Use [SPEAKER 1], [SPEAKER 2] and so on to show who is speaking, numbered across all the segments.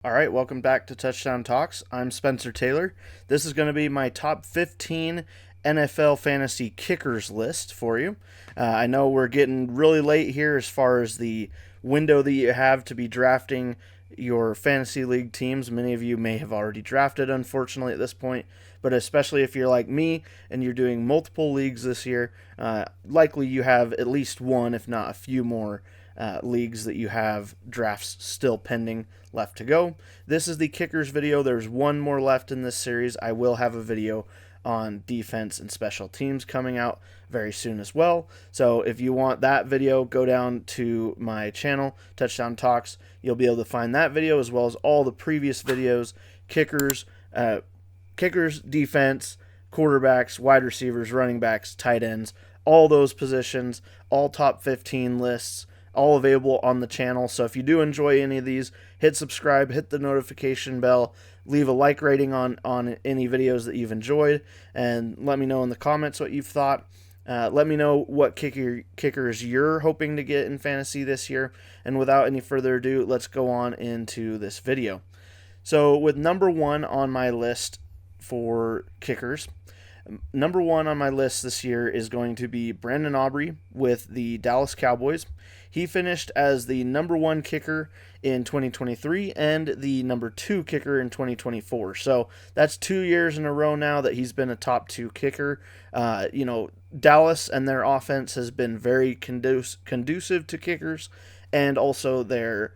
[SPEAKER 1] All right, welcome back to Touchdown Talks. I'm Spencer Taylor. This is going to be my top 15 NFL fantasy kickers list for you. I know we're getting really late here as far as the window that you have to be drafting your fantasy league teams. Many of you may have already drafted, unfortunately, at this point, but especially if you're like me and you're doing multiple leagues this year, likely you have at least one, if not a few more leagues that you have drafts still pending left to go. This is the kickers video. There's one more left in this series. I will have a video on defense and special teams coming out very soon as well. So if you want that video, go down to my channel, Touchdown Talks. You'll be able to find that video as well as all the previous videos, kickers, defense, quarterbacks, wide receivers, running backs, tight ends, all those positions, all top 15 lists, all available on the channel. So if you do enjoy any of these, hit subscribe, hit the notification bell, leave a like rating on any videos that you've enjoyed, and let me know in the comments what you've thought. Let me know what kickers you're hoping to get in fantasy this year. And without any further ado, let's go on into this video. So with number one on my list for kickers, number one on my list this year is going to be Brandon Aubrey with the Dallas Cowboys. He finished as the number one kicker in 2023 and the number two kicker in 2024. So that's 2 years in a row now that he's been a top two kicker. Dallas and their offense has been very conducive to kickers and also their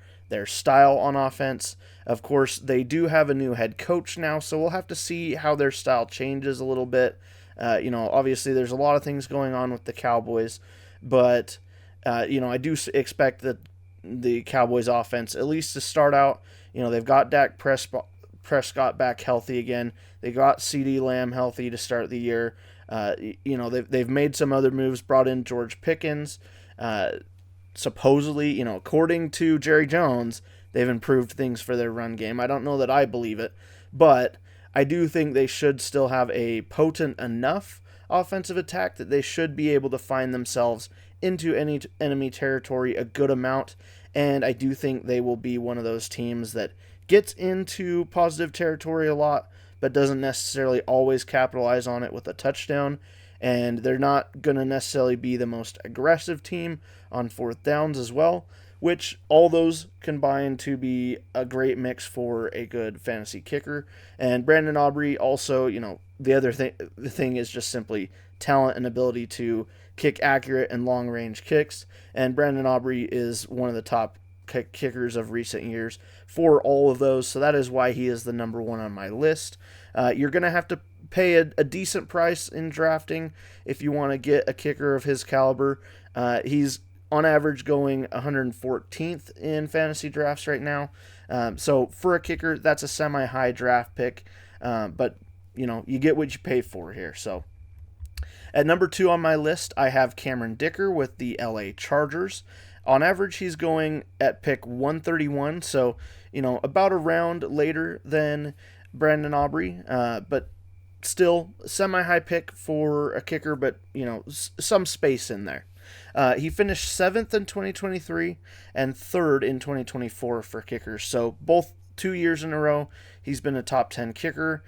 [SPEAKER 1] style on offense. Of course, they do have a new head coach now, so we'll have to see how their style changes a little bit. Obviously there's a lot of things going on with the Cowboys, but I do expect that the Cowboys offense, at least to start out, they've got Dak Prescott back healthy again. They got CeeDee Lamb healthy to start the year. They've made some other moves, brought in George Pickens. Supposedly, according to Jerry Jones, they've improved things for their run game. I don't know that I believe it, but I do think they should still have a potent enough offensive attack that they should be able to find themselves into any enemy territory a good amount, and I do think they will be one of those teams that gets into positive territory a lot, but doesn't necessarily always capitalize on it with a touchdown, and they're not going to necessarily be the most aggressive team on fourth downs as well, which all those combine to be a great mix for a good fantasy kicker. And Brandon Aubrey also, the thing is just simply talent and ability to kick accurate and long-range kicks, and Brandon Aubrey is one of the top kickers of recent years for all of those, so that is why he is the number one on my list. You're going to have to pay a decent price in drafting if you want to get a kicker of his caliber. He's on average going 114th in fantasy drafts right now. So for a kicker, that's a semi-high draft pick, but you get what you pay for here. So at number two on my list, I have Cameron Dicker with the LA Chargers. On average, he's going at pick 131, so about a round later than Brandon Aubrey, but still semi-high pick for a kicker, but some space in there. He finished 7th in 2023 and 3rd in 2024 for kickers, so both 2 years in a row he's been a top 10 kicker.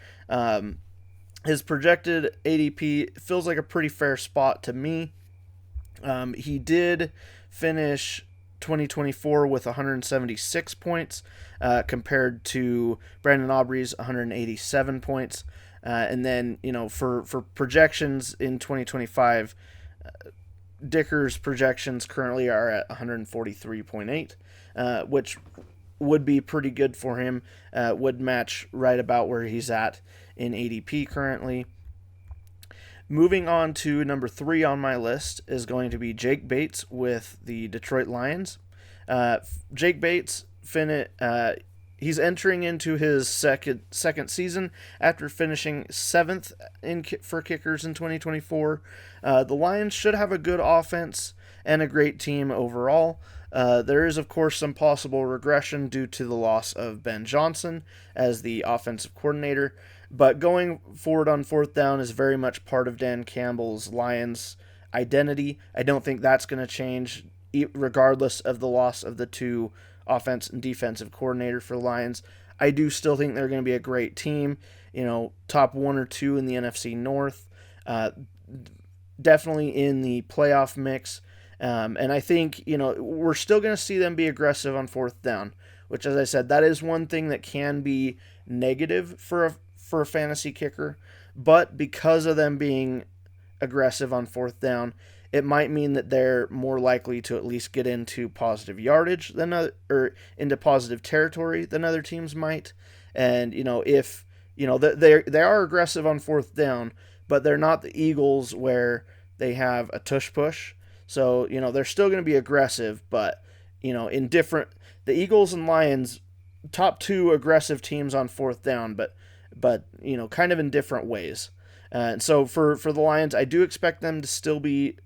[SPEAKER 1] His projected ADP feels like a pretty fair spot to me. He did finish 2024 with 176 points compared to Brandon Aubrey's 187 points. And then, for projections in 2025, Dicker's projections currently are at 143.8, which would be pretty good for him, would match right about where he's at in ADP currently. Moving on to number three on my list is going to be Jake Bates with the Detroit Lions. Jake Bates he's entering into his second season after finishing 7th for kickers in 2024. The Lions should have a good offense and a great team overall. There is, of course, some possible regression due to the loss of Ben Johnson as the offensive coordinator, but going forward on fourth down is very much part of Dan Campbell's Lions identity. I don't think that's going to change regardless of the loss of the two offense and defensive coordinator for the Lions. I do still think they're going to be a great team, top 1 or 2 in the NFC North, definitely in the playoff mix. And I think, we're still going to see them be aggressive on fourth down, which, as I said, that is one thing that can be negative for a fantasy kicker. But because of them being aggressive on fourth down, it might mean that they're more likely to at least get into positive yardage or into positive territory than other teams might. And if they are aggressive on fourth down, but they're not the Eagles where they have a tush push. So they're still going to be aggressive, but in different. The Eagles and Lions, top 2 aggressive teams on fourth down, but kind of in different ways. And so for the Lions, I do expect them to still be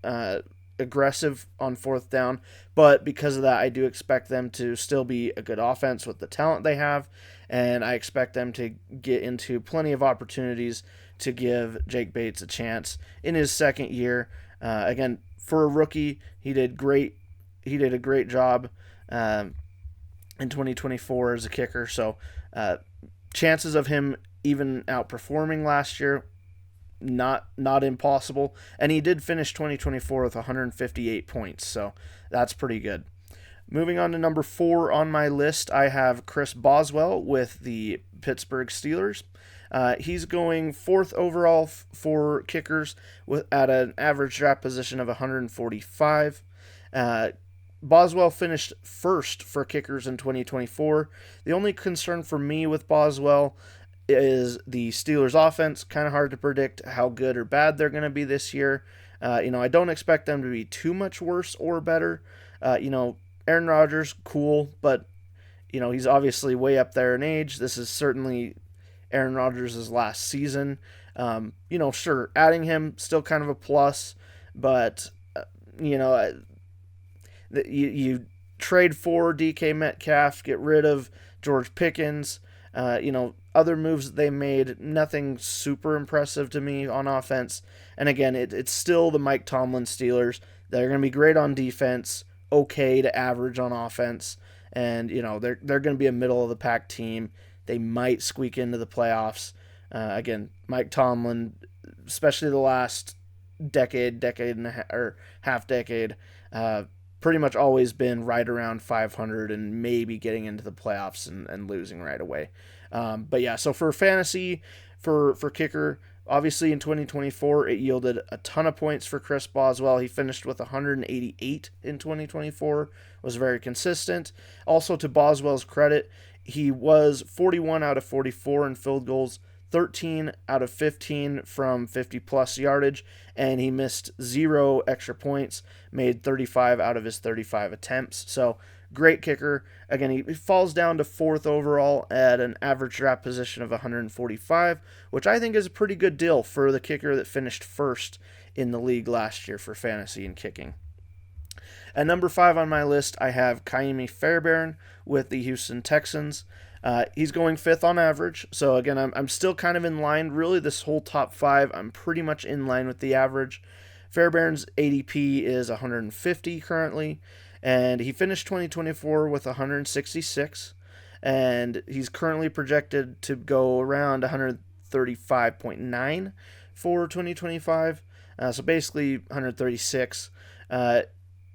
[SPEAKER 1] aggressive on fourth down, but because of that, I do expect them to still be a good offense with the talent they have, and I expect them to get into plenty of opportunities to give Jake Bates a chance in his second year. Again, for a rookie, he did great. He did a great job in 2024 as a kicker. So chances of him even outperforming last year, not impossible. And he did finish 2024 with 158 points, so that's pretty good. Moving on to number 4 on my list, I have Chris Boswell with the Pittsburgh Steelers. He's going 4th overall for kickers at an average draft position of 145. Boswell finished 1st for kickers in 2024. The only concern for me with Boswell is the Steelers' offense. Kind of hard to predict how good or bad they're going to be this year. I don't expect them to be too much worse or better. Aaron Rodgers, cool, but he's obviously way up there in age. This is certainly Aaron Rodgers' last season. Sure, adding him still kind of a plus, but you trade for DK Metcalf, get rid of George Pickens. Other moves that they made, nothing super impressive to me on offense. And again, it's still the Mike Tomlin Steelers. They're going to be great on defense, okay to average on offense, and they're going to be a middle of the pack team. They might squeak into the playoffs. Again, Mike Tomlin, especially the last decade and a half, or half decade, pretty much always been right around 500 and maybe getting into the playoffs and losing right away. But yeah, so for fantasy, for kicker, obviously in 2024, it yielded a ton of points for Chris Boswell. He finished with 188 in 2024, was very consistent. Also, to Boswell's credit, he was 41 out of 44 in field goals, 13 out of 15 from 50-plus yardage, and he missed 0 extra points, made 35 out of his 35 attempts. So, great kicker. Again, he falls down to 4th overall at an average draft position of 145, which I think is a pretty good deal for the kicker that finished 1st in the league last year for fantasy and kicking. At number 5 on my list, I have Kaimi Fairbairn with the Houston Texans. He's going 5th on average, so again, I'm still kind of in line. Really, this whole top 5, I'm pretty much in line with the average. Fairbairn's ADP is 150 currently, and he finished 2024 with 166, and he's currently projected to go around 135.9 for 2025, so basically 136.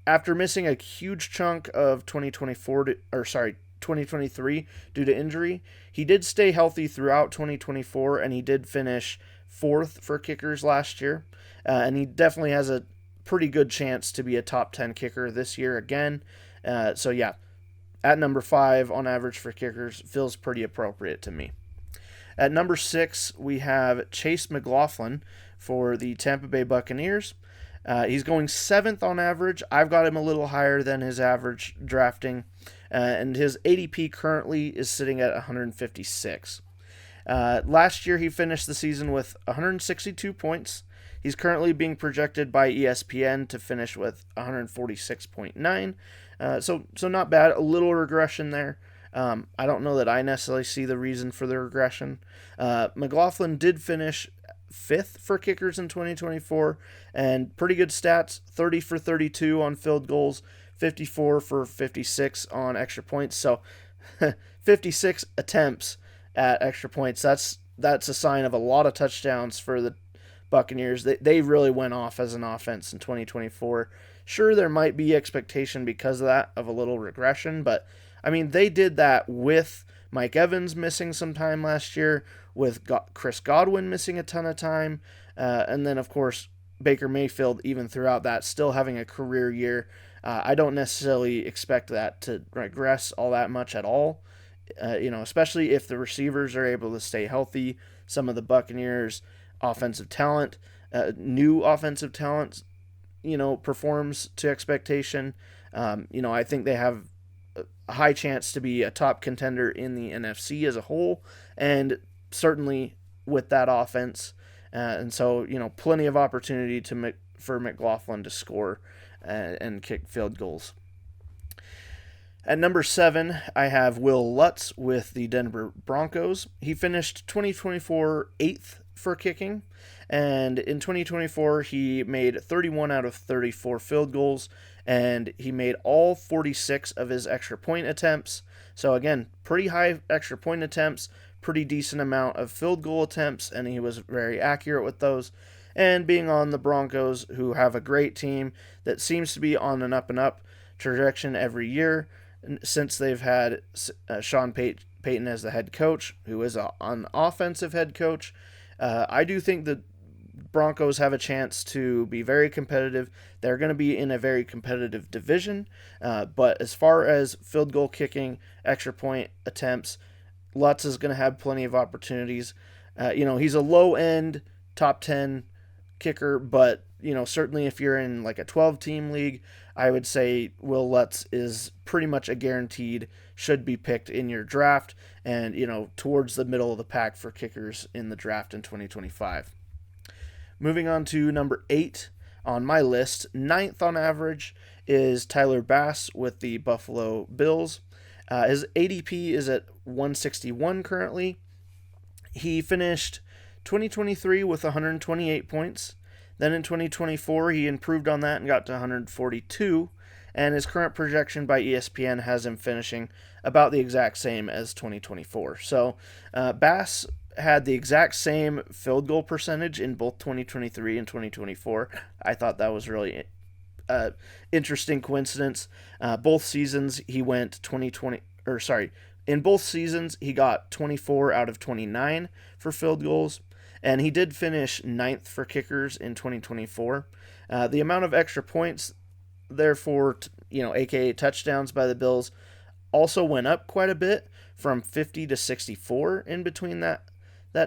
[SPEAKER 1] After missing a huge chunk of 2023 due to injury, he did stay healthy throughout 2024, and he did finish 4th for kickers last year, and he definitely has a pretty good chance to be a top 10 kicker this year again. So yeah, at number 5 on average for kickers feels pretty appropriate to me. At number 6, we have Chase McLaughlin for the Tampa Bay Buccaneers. He's going 7th on average. I've got him a little higher than his average drafting, and his ADP currently is sitting at 156. Last year, he finished the season with 162 points. He's currently being projected by ESPN to finish with 146.9. So not bad. A little regression there. I don't know that I necessarily see the reason for the regression. McLaughlin did finish 5th for kickers in 2024, and pretty good stats: 30 for 32 on field goals, 54 for 56 on extra points. So 56 attempts at extra points. That's a sign of a lot of touchdowns for the Buccaneers. They really went off as an offense in 2024. Sure, there might be expectation because of that of a little regression, but I mean, they did that with Mike Evans missing some time last year, with Chris Godwin missing a ton of time, and then, of course, Baker Mayfield, even throughout that, still having a career year. I don't necessarily expect that to regress all that much at all, especially if the receivers are able to stay healthy. Some of the Buccaneers' offensive talent, new offensive talent, performs to expectation. I think they have a high chance to be a top contender in the NFC as a whole, and certainly with that offense. And so, plenty of opportunity for McLaughlin to score and kick field goals. At number 7, I have Wil Lutz with the Denver Broncos. He finished 2024 8th for kicking, and in 2024 he made 31 out of 34 field goals, and he made all 46 of his extra point attempts. So again, pretty high extra point attempts, pretty decent amount of field goal attempts, and he was very accurate with those. And being on the Broncos, who have a great team that seems to be on an up-and-up trajectory every year since they've had Sean Payton as the head coach, who is an offensive head coach. I do think the Broncos have a chance to be very competitive. They're going to be in a very competitive division, but as far as field goal kicking, extra point attempts, Lutz is going to have plenty of opportunities. He's a low-end top 10 kicker, but certainly if you're in like a 12-team league, I would say Wil Lutz is pretty much a guaranteed, should be picked in your draft, and towards the middle of the pack for kickers in the draft in 2025. Moving on to number 8 on my list, 9th on average, is Tyler Bass with the Buffalo Bills. His ADP is at 161 currently. He finished 2023 with 128 points. Then in 2024, he improved on that and got to 142. And his current projection by ESPN has him finishing about the exact same as 2024. So Bass had the exact same field goal percentage in both 2023 and 2024. I thought that was really interesting coincidence. Both seasons he went in both seasons he got 24 out of 29 for field goals, and he did finish 9th for kickers in 2024. The amount of extra points, therefore, aka touchdowns by the Bills, also went up quite a bit from 50 to 64 in between that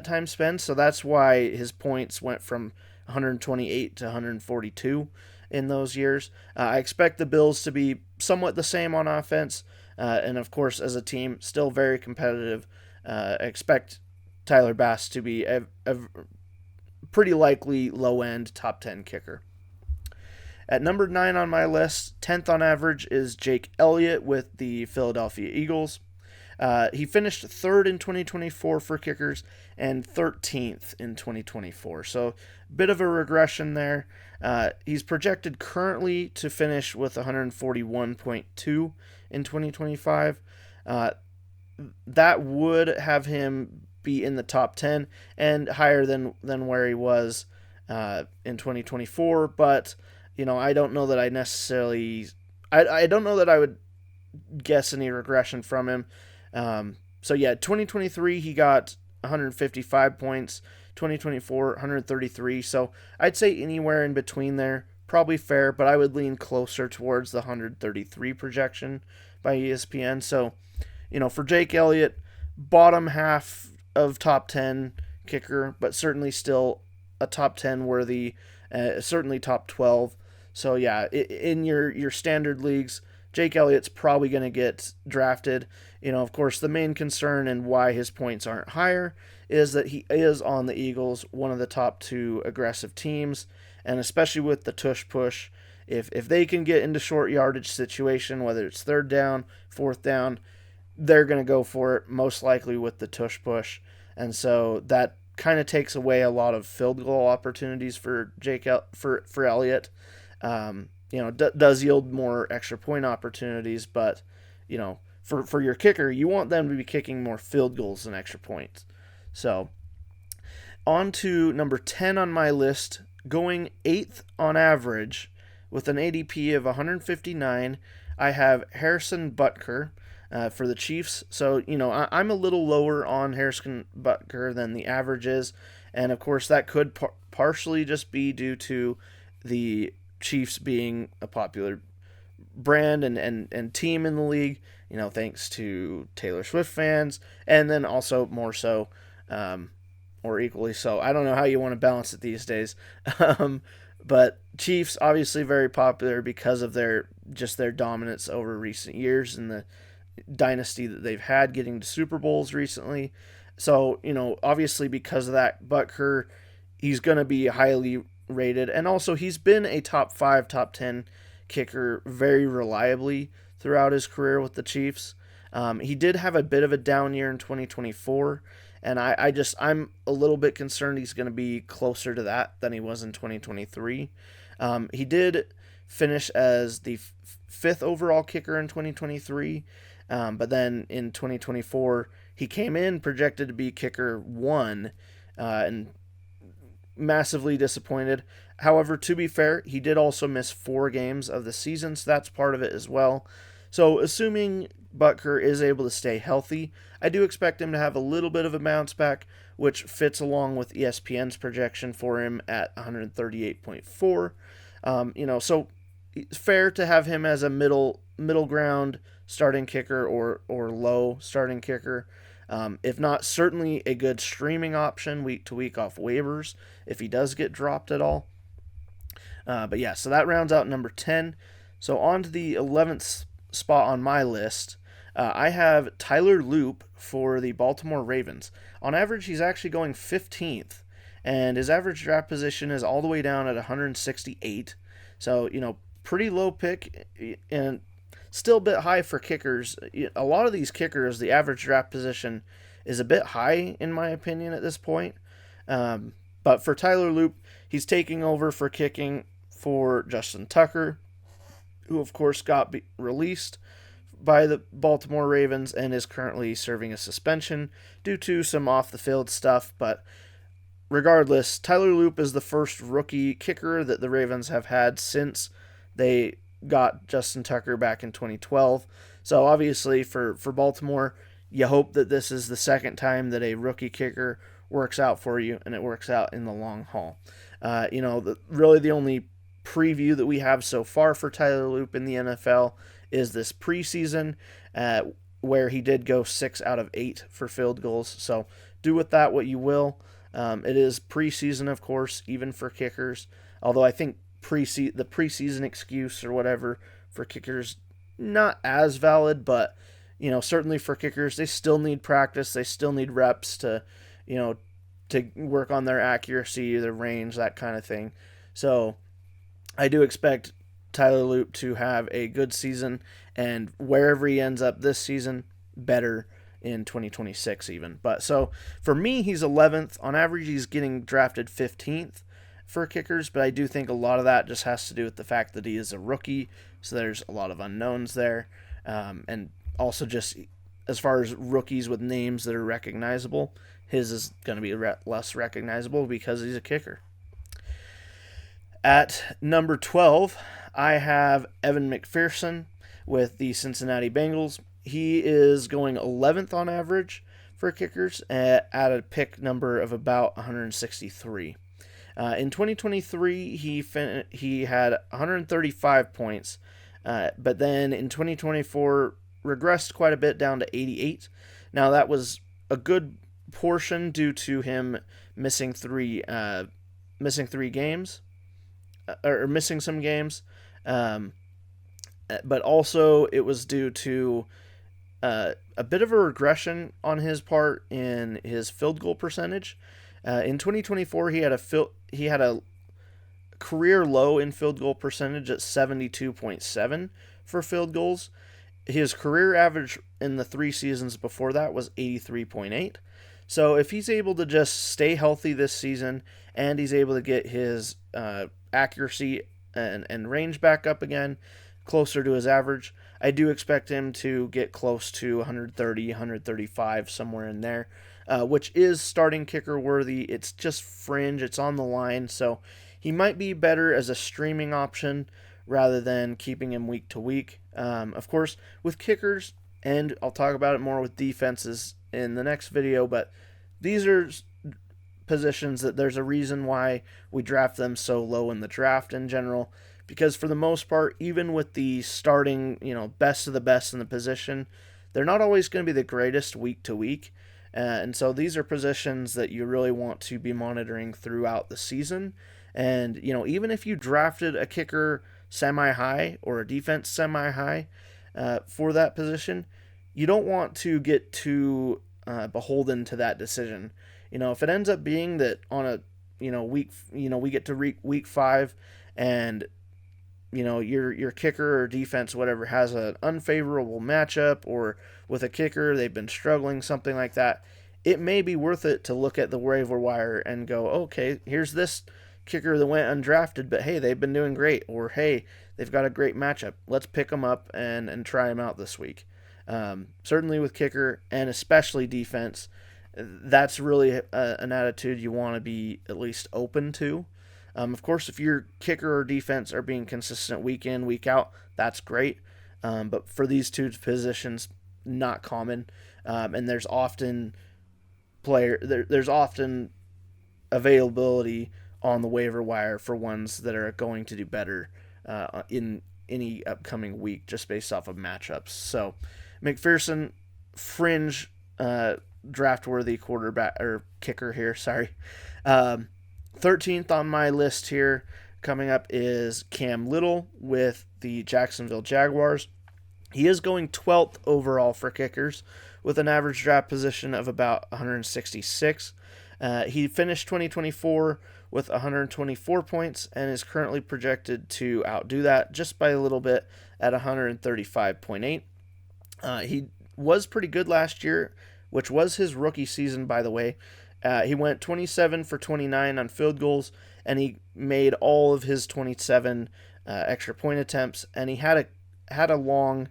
[SPEAKER 1] time spent. So that's why his points went from 128 to 142 in those years. I expect the Bills to be somewhat the same on offense, and of course as a team still very competitive. I expect Tyler Bass to be a pretty likely low-end top 10 kicker. At number 9 on my list, 10th on average, is Jake Elliott with the Philadelphia Eagles. He finished 3rd in 2024 for kickers and 13th in 2024. So a bit of a regression there. He's projected currently to finish with 141.2 in 2025. That would have him be in the top 10 and higher than where he was in 2024. But, I don't know that I necessarily... I don't know that I would guess any regression from him. 2023 he got 155 points, 2024 133, so I'd say anywhere in between there, probably fair, but I would lean closer towards the 133 projection by ESPN. So, for Jake Elliott, bottom half of top 10 kicker, but certainly still a top 10 worthy, certainly top 12. So yeah, in your standard leagues, Jake Elliott's probably going to get drafted. Of course, the main concern and why his points aren't higher is that he is on the Eagles, one of the top 2 aggressive teams, and especially with the tush push, if they can get into short yardage situation, whether it's 3rd down, 4th down, they're going to go for it, most likely with the tush push. And so that kind of takes away a lot of field goal opportunities for for Elliott. Does yield more extra point opportunities, but for your kicker, you want them to be kicking more field goals than extra points. So, on to number 10 on my list, going 8th on average with an ADP of 159, I have Harrison Butker for the Chiefs. So, I'm a little lower on Harrison Butker than the average is. And, of course, that could partially just be due to the Chiefs being a popular brand and team in the league, thanks to Taylor Swift fans, and then also more so, or equally so. I don't know how you want to balance it these days. But Chiefs, obviously very popular because of their dominance over recent years and the dynasty that they've had getting to Super Bowls recently. So, obviously because of that, Butker, he's going to be highly rated. And also he's been a top 5, top 10 kicker very reliably throughout his career with the Chiefs. He did have a bit of a down year in 2024, and I'm a little bit concerned he's going to be closer to that than he was in 2023. He did finish as the 5th overall kicker in 2023, but then in 2024 he came in projected to be kicker 1, and massively disappointed. However, to be fair, he did also miss 4 games of the season, so that's part of it as well. So, assuming Butker is able to stay healthy, I do expect him to have a little bit of a bounce back, which fits along with ESPN's projection for him at 138.4. So it's fair to have him as a middle ground starting kicker or low starting kicker. If not, certainly a good streaming option week to week off waivers if he does get dropped at all. But yeah, so that rounds out number 10. So on to the 11th spot on my list. I have Tyler Loop for the Baltimore Ravens. On average, he's actually going 15th, and his average draft position is all the way down at 168. So, pretty low pick, and still a bit high for kickers. A lot of these kickers, the average draft position is a bit high, in my opinion, at this point. But for Tyler Loop, he's taking over for kicking for Justin Tucker, who, of course, got released by the Baltimore Ravens and is currently serving a suspension due to some off-the-field stuff. But regardless, Tyler Loop is the first rookie kicker that the Ravens have had since they got Justin Tucker back in 2012. So obviously for Baltimore, you hope that this is the second time that a rookie kicker works out for you, and it works out in the long haul. Really the only preview that we have so far for Tyler Loop in the NFL is this preseason, where he did go 6 out of 8 for field goals. So do with that what you will. It is preseason, of course, even for kickers. Although I think the preseason excuse or whatever for kickers not as valid, but certainly for kickers, they still need practice. They still need reps to work on their accuracy, their range, that kind of thing. So I do expect Tyler Loop to have a good season, and wherever he ends up this season, better in 2026 even. But so for me, he's 11th. On average, he's getting drafted 15th for kickers, but I do think a lot of that just has to do with the fact that he is a rookie, so there's a lot of unknowns there. And also just as far as rookies with names that are recognizable, his is going to be less recognizable because he's a kicker. At number 12, I have Evan McPherson with the Cincinnati Bengals. He is going 11th on average for kickers at a pick number of about 163. In 2023, he had 135 points, but then in 2024 regressed quite a bit down to 88. Now that was a good portion due to him missing some games, but also it was due to a bit of a regression on his part in his field goal percentage. In 2024, he had a career low in field goal percentage at 72.7 for field goals. His career average in the 3 seasons before that was 83.8. So if he's able to just stay healthy this season and he's able to get his accuracy and range back up again, closer to his average, I do expect him to get close to 130, 135, somewhere in there, which is starting kicker worthy. It's just fringe. It's on the line. So he might be better as a streaming option rather than keeping him week to week. Of course, with kickers, and I'll talk about it more with defenses in the next video, but these are positions that there's a reason why we draft them so low in the draft in general, because for the most part, even with the starting, best of the best in the position, they're not always going to be the greatest week to week. And so these are positions that you really want to be monitoring throughout the season. And, even if you drafted a kicker semi-high or a defense semi-high for that position, you don't want to get too beholden to that decision. If it ends up being that on a, week, we get to week 5 and, your kicker or defense, whatever, has an unfavorable matchup, or with a kicker, they've been struggling, something like that, it may be worth it to look at the waiver wire and go, okay, here's this kicker that went undrafted, but hey, they've been doing great, or hey, they've got a great matchup. Let's pick them up and try them out this week. Certainly with kicker, and especially defense, that's really an attitude you want to be at least open to. Of course, if your kicker or defense are being consistent week in, week out, that's great. But for these two positions, not common. And there's often there's often availability on the waiver wire for ones that are going to do better in any upcoming week, just based off of matchups. So McPherson, fringe draft-worthy quarterback or kicker here. Sorry. 13th on my list here coming up is Cam Little with the Jacksonville Jaguars. He is going 12th overall for kickers with an average draft position of about 166. He finished 2024 with 124 points and is currently projected to outdo that just by a little bit at 135.8. He was pretty good last year, which was his rookie season, by the way. He went 27 for 29 on field goals, and he made all of his 27 extra point attempts. And he had a long,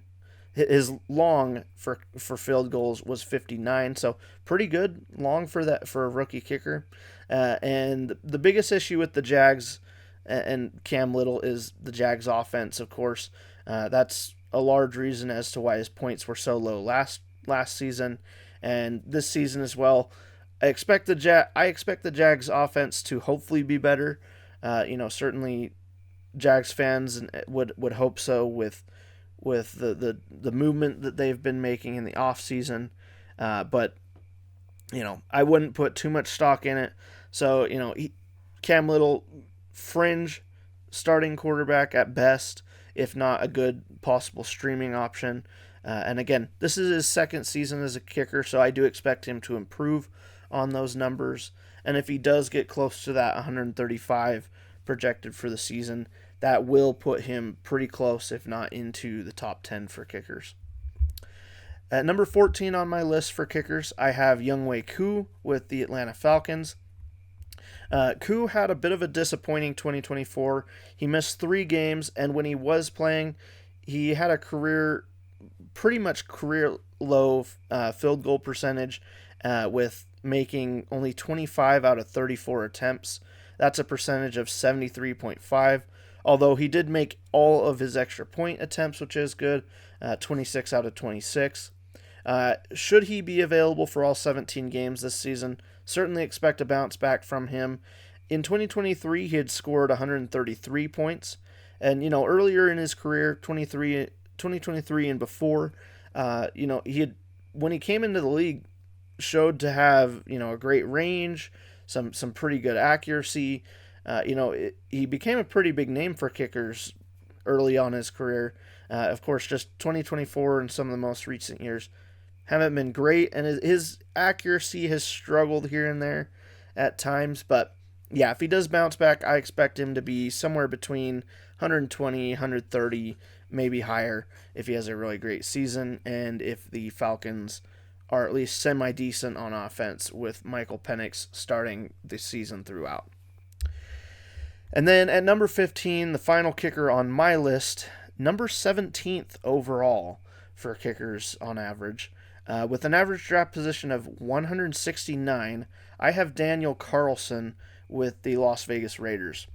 [SPEAKER 1] his long for field goals was 59, so pretty good long for a rookie kicker. And the biggest issue with the Jags and Cam Little is the Jags offense, of course. That's a large reason as to why his points were so low last season and this season as well. I expect the Jags offense to hopefully be better. Certainly Jags fans would hope so with the movement that they've been making in the offseason. But I wouldn't put too much stock in it. So, Cam Little, fringe starting quarterback at best, if not a good possible streaming option. And again, this is his second season as a kicker, so I do expect him to improve on those numbers. And if he does get close to that 135 projected for the season, that will put him pretty close, if not into the top 10 for kickers. At number 14 on my list for kickers, I have Younghoe Koo with the Atlanta Falcons. Koo had a bit of a disappointing 2024. He missed 3 games, and when he was playing, he had a pretty much career low field goal percentage, with making only 25 out of 34 attempts. That's a percentage of 73.5. Although he did make all of his extra point attempts, which is good, 26 out of 26. Should he be available for all 17 games this season, certainly expect a bounce back from him. In 2023, he had scored 133 points. And, earlier in his career, 2023 and before, when he came into the league, showed to have, a great range, some pretty good accuracy. He became a pretty big name for kickers early on in his career. Of course, just 2024 and some of the most recent years haven't been great, and his accuracy has struggled here and there at times. But yeah, if he does bounce back, I expect him to be somewhere between 120, 130, maybe higher if he has a really great season, and if the Falcons are at least semi-decent on offense with Michael Penix starting the season throughout. And then at number 15, the final kicker on my list, number 17th overall for kickers on average. With an average draft position of 169, I have Daniel Carlson with the Las Vegas Raiders.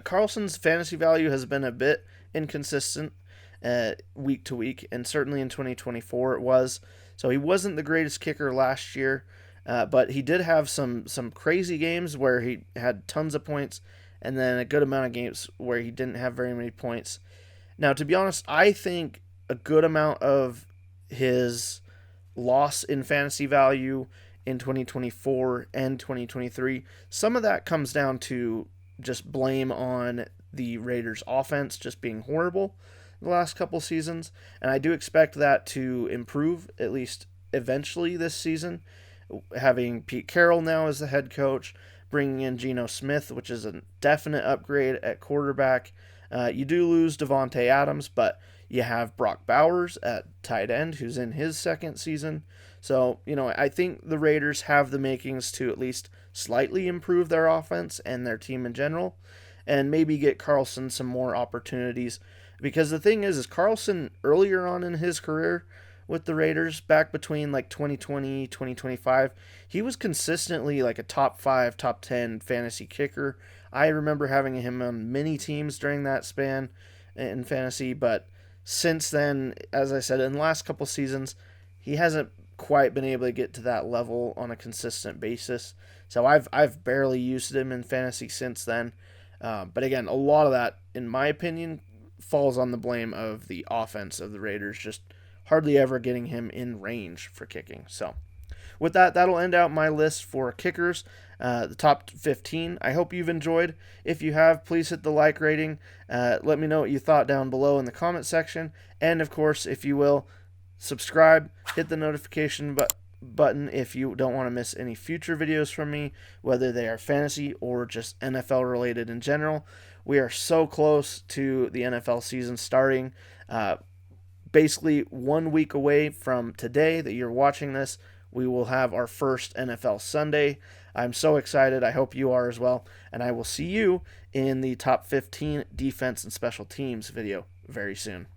[SPEAKER 1] Carlson's fantasy value has been a bit inconsistent week to week, and certainly in 2024 it was. So he wasn't the greatest kicker last year, but he did have some crazy games where he had tons of points, and then a good amount of games where he didn't have very many points. Now, to be honest, I think a good amount of his loss in fantasy value in 2024 and 2023, some of that comes down to just blame on the Raiders' offense just being horrible the last couple seasons, and I do expect that to improve at least eventually this season. Having Pete Carroll now as the head coach, bringing in Geno Smith, which is a definite upgrade at quarterback. You do lose Devontae Adams, but you have Brock Bowers at tight end, who's in his second season. So, I think the Raiders have the makings to at least slightly improve their offense and their team in general, and maybe get Carlson some more opportunities. Because the thing is Carlson, earlier on in his career with the Raiders, back between like 2020, 2025, he was consistently like a top 5, top 10 fantasy kicker. I remember having him on many teams during that span in fantasy, but since then, as I said, in the last couple seasons, he hasn't quite been able to get to that level on a consistent basis. So I've barely used him in fantasy since then. But again, a lot of that, in my opinion, falls on the blame of the offense of the Raiders, just hardly ever getting him in range for kicking. So with that, that'll end out my list for kickers, the top 15. I hope you've enjoyed. If you have, please hit the like rating. Let me know what you thought down below in the comment section. And of course, if you will, subscribe, hit the notification button if you don't want to miss any future videos from me, whether they are fantasy or just NFL related in general. We are so close to the NFL season starting. Basically 1 week away from today that you're watching this, we will have our first NFL Sunday. I'm so excited. I hope you are as well. And I will see you in the top 15 defense and special teams video very soon.